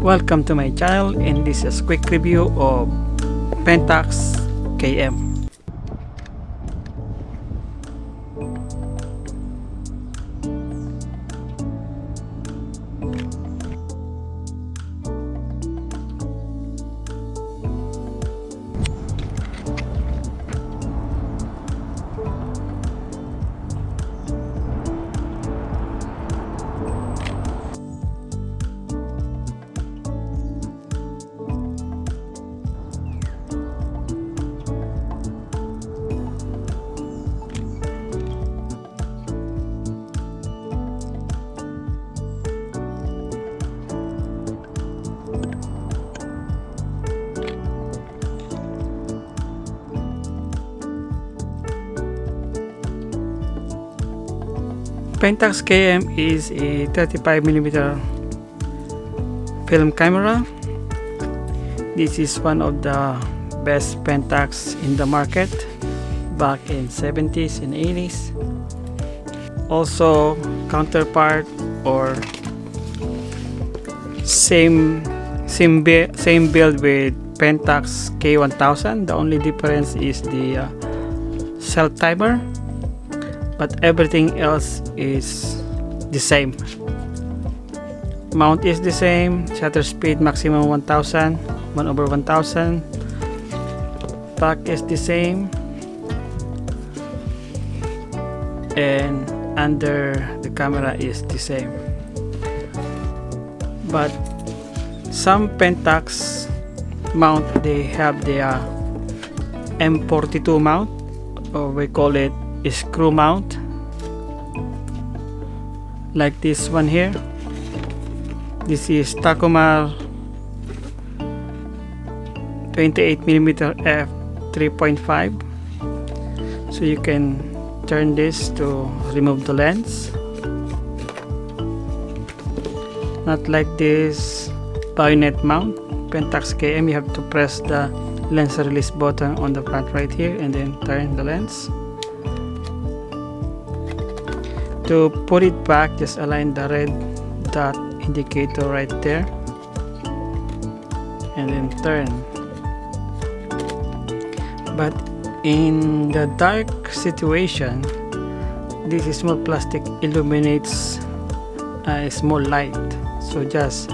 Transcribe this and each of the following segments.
Welcome to my channel, and this is a quick review of Pentax KM. Pentax KM is a 35mm film camera. This is one of the best Pentax in the market back in 70s and 80s. Also counterpart or same build with Pentax K1000. The only difference is the self timer, but everything else is the same. Mount is the same, shutter speed maximum 1000, 1/1000. Back is the same, and under the camera is the same. But some Pentax mount, they have the M42 mount, or we call it screw mount, like this one here. This is Takuma 28mm f3.5, so you can turn this to remove the lens, not like this bayonet mount Pentax KM. You have to press the lens release button on the front right here and then turn the lens. To put it back, just align the red dot indicator right there and then turn. But in the dark situation, this small plastic illuminates a small light, so just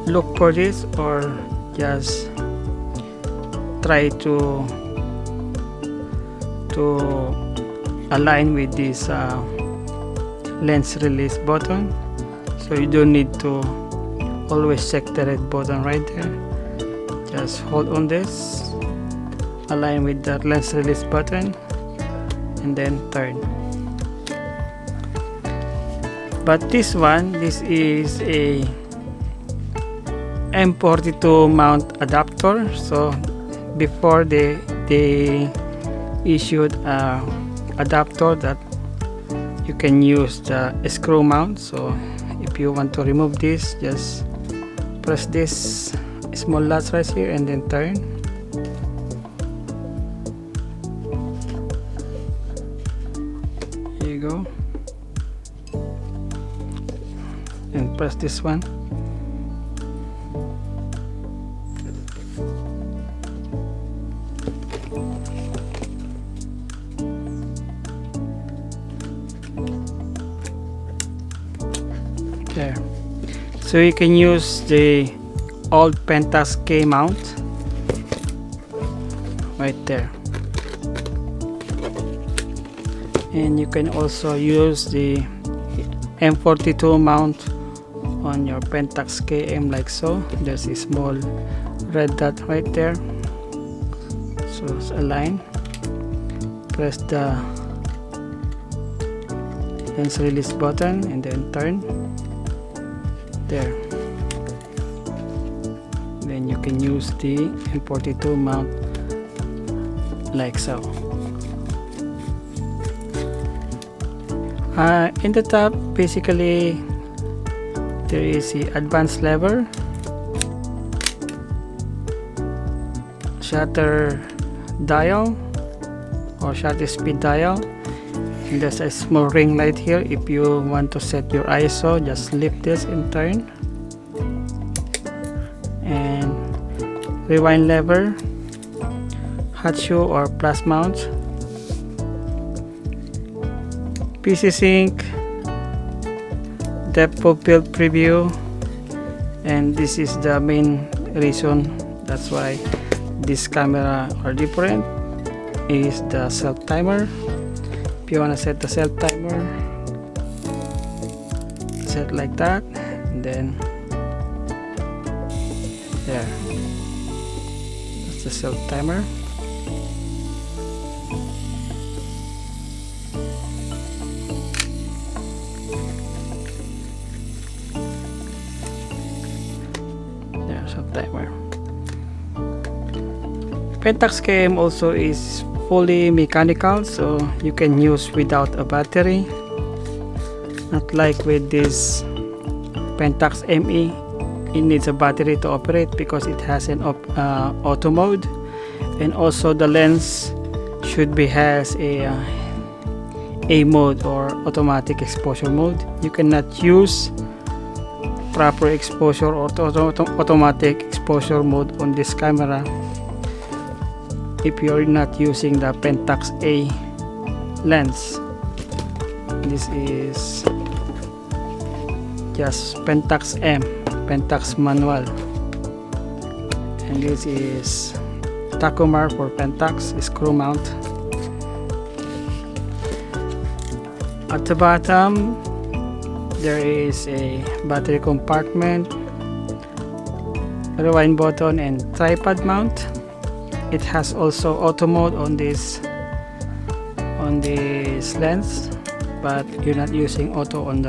look for this, or just try to align with this lens release button. So you don't need to always check the red button right there. Just hold on this, align with the lens release button, and then turn. But this is a M42 mount adapter. So before they issued a adapter that you can use the screw mount. So if you want to remove this, just press this small latch right here and then turn. Here you go, and press this one. There. So you can use the old Pentax K mount right there, and you can also use the M42 mount on your Pentax KM, like so. There's a small red dot right there, so align, press the lens release button and then turn. There. Then you can use the M42 mount like so. In the top, basically there is the advanced lever, shutter dial or shutter speed dial, and there's a small ring light here. If you want to set your ISO, just lift this and turn. and rewind lever, hot shoe or plus mount, PC sync, depth of field preview, and this is the main reason that's why this camera are different is the self timer. If you want to set the self timer, set like that, and then there, that's the self timer. There's self timer. Pentax KM also is fully mechanical, so you can use without a battery, not like with this Pentax ME. It needs a battery to operate because it has an auto mode, and also the lens should be has a mode or automatic exposure mode. You cannot use proper exposure or automatic exposure mode on this camera if you're not using the Pentax A lens. This is just Pentax M, Pentax manual, and this is Takumar for Pentax screw mount. At the bottom there is a battery compartment, rewind button, and tripod mount. It has also auto mode on this lens, but you're not using auto on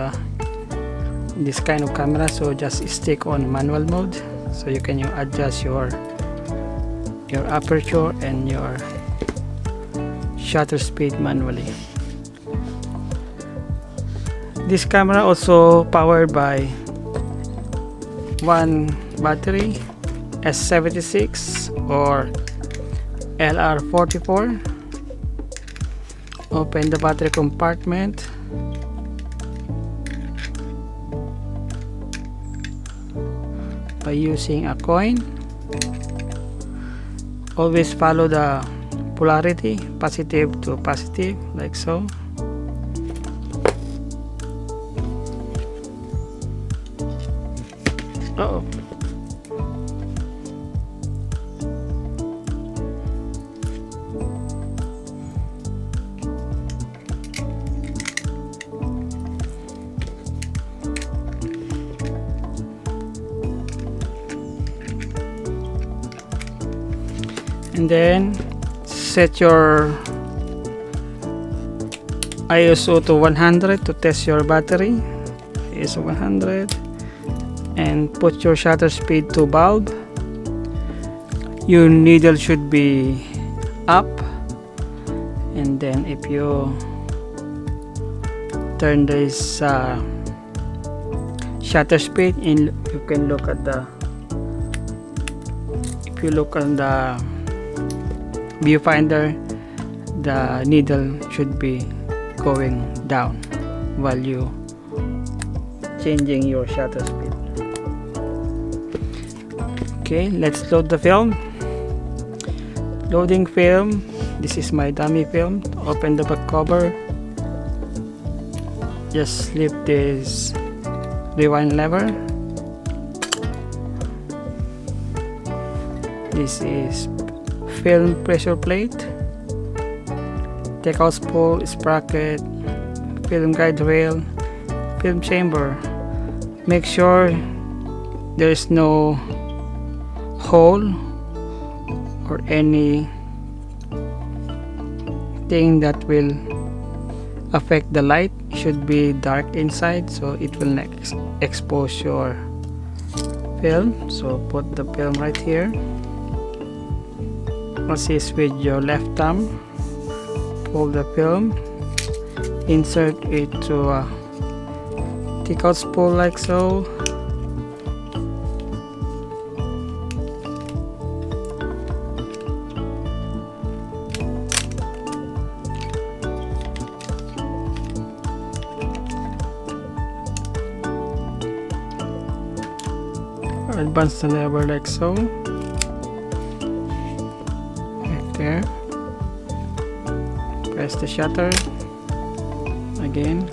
this kind of camera, so just stick on manual mode, so you can adjust your aperture and your shutter speed manually. This camera also powered by One Battery S76 or LR44. Open the battery compartment, by using a coin. Always follow the polarity, positive to positive, like so. Uh-oh. And then set your ISO to 100 to test your battery. ISO 100, and put your shutter speed to bulb. Your needle should be up, and then if you turn this shutter speed in, you can look at the, if you look on the viewfinder, the needle should be going down while you changing your shutter speed. Okay, let's load the film. Loading film. This is my dummy film. Open the back cover. Just slip this rewind lever. This is film pressure plate, takeout spool, sprocket, film guide rail, film chamber. Make sure there is no hole or any thing that will affect the light. It should be dark inside, so it will not expose your film. So put the film right here. Assist with your left thumb, pull the film, insert it to a takeout spool like so. advance the lever like so, right there. Press the shutter again,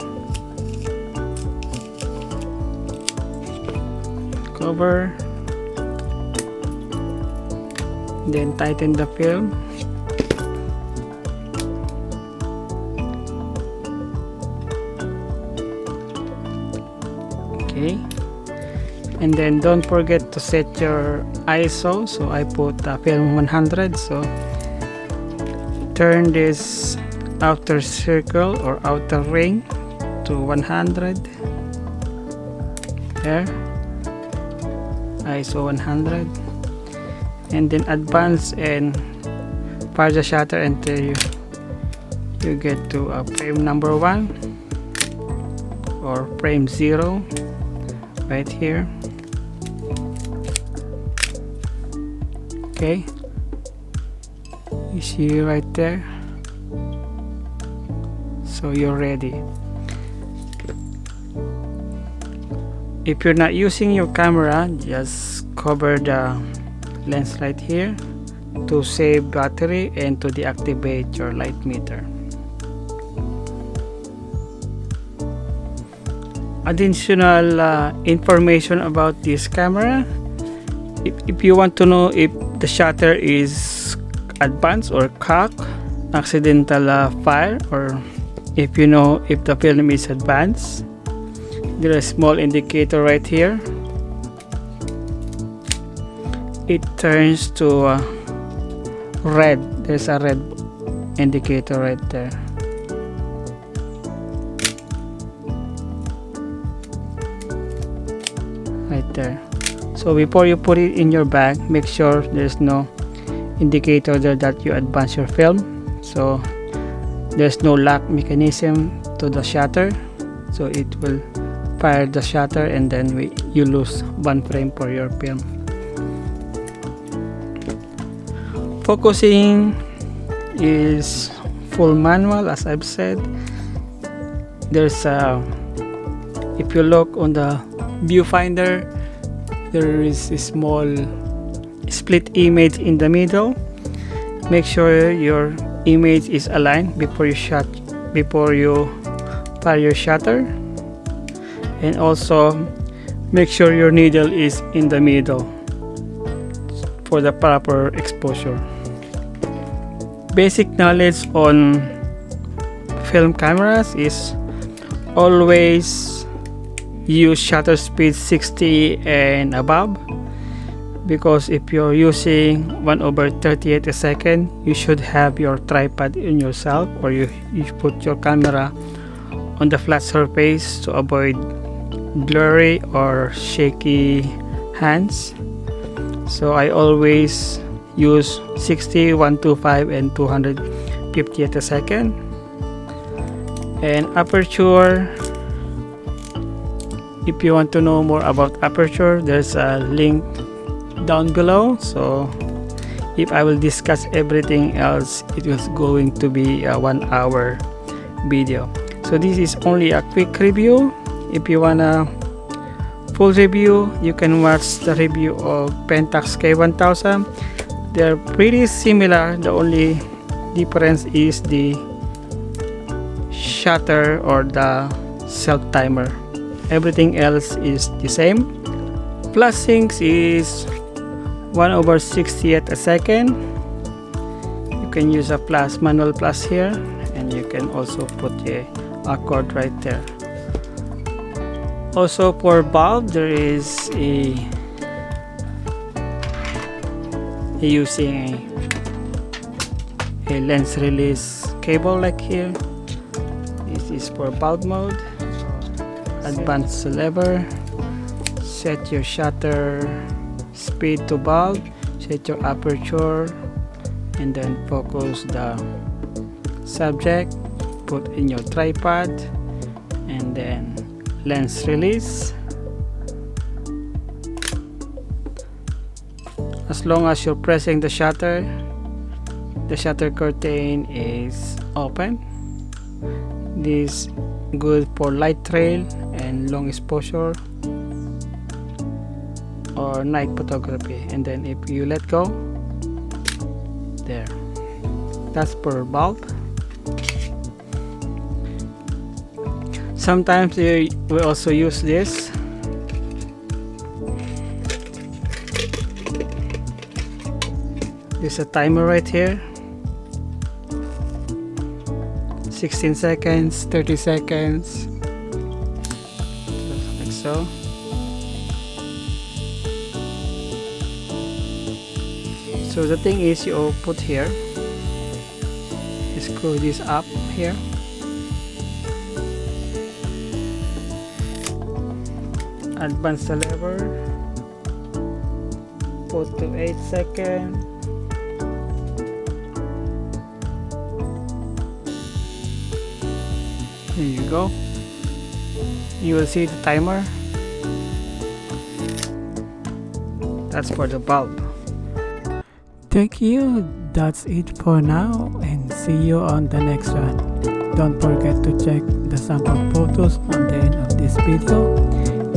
cover, then tighten the film. Okay, and then don't forget to set your ISO. So I put film 100. So turn this outer circle or outer ring to 100. There, ISO 100, and then advance and fire the shutter until you get to frame number 1 or frame 0 right here. Okay, you see right there. So you're ready. If you're not using your camera, just cover the lens right here to save battery and to deactivate your light meter. Additional information about this camera. If you want to know if the shutter is advanced or cocked, accidental fire, or if you know if the film is advanced, there is a small indicator right here. It turns to red. There's a red indicator right there. Right there. So before you put it in your bag, make sure there's no indicator there that you advance your film. So there's no lock mechanism to the shutter, so it will fire the shutter and then you lose 1 frame for your film. Focusing is full manual, as I've said. There's if you look on the viewfinder, there is a small split image in the middle. Make sure your image is aligned before you fire your shutter, and also make sure your needle is in the middle for the proper exposure. Basic knowledge on film cameras is always use shutter speed 60 and above, because if you're using 1/38 a second, you should have your tripod in yourself, or you put your camera on the flat surface to avoid blurry or shaky hands. So I always use 60, 125 and 250 at a second. And aperture, if you want to know more about aperture, there's a link down below. So if I will discuss everything else, it was going to be a 1-hour video. So this is only a quick review. If you wanna full review, you can watch the review of Pentax K1000. They're pretty similar. The only difference is the shutter or the self timer. Everything else is the same. Flashing is 1/60th a second. You can use a manual flash here, and you can also put a cord right there. Also for bulb, there is using a lens release cable like here. This is for bulb mode. Advance the lever, set your shutter speed to bulb, set your aperture, and then focus the subject, put in your tripod, and then lens release. As long as you're pressing the shutter curtain is open. This good for light trail and long exposure. or night photography. And then if you let go, there, that's per bulb. Sometimes we also use this. There's a timer right here. 16 seconds, 30 seconds, just like so. So the thing is, you put here, you screw this up here, advance the lever, put to 8 seconds. Here you go. You will see the timer. That's for the bulb. Thank you. That's it for now, and see you on the next one. Don't forget to check the sample photos on the end of this video.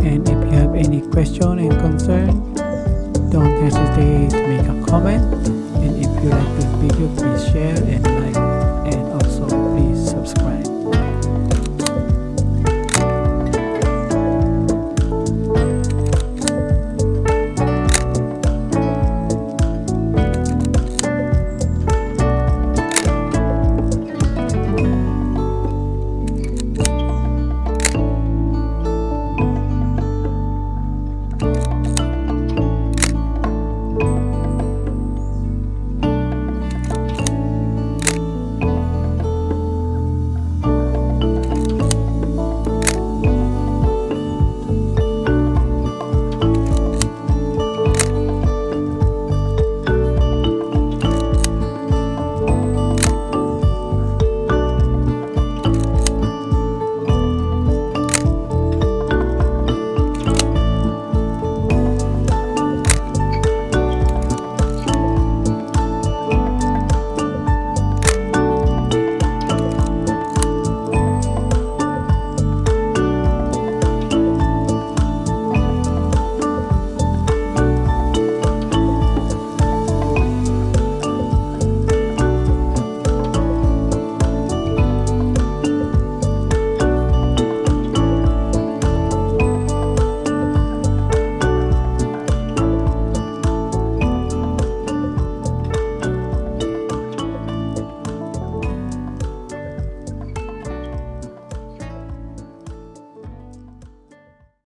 And if you have any question and concern, don't hesitate to make a comment. And if you like this video, please share and like.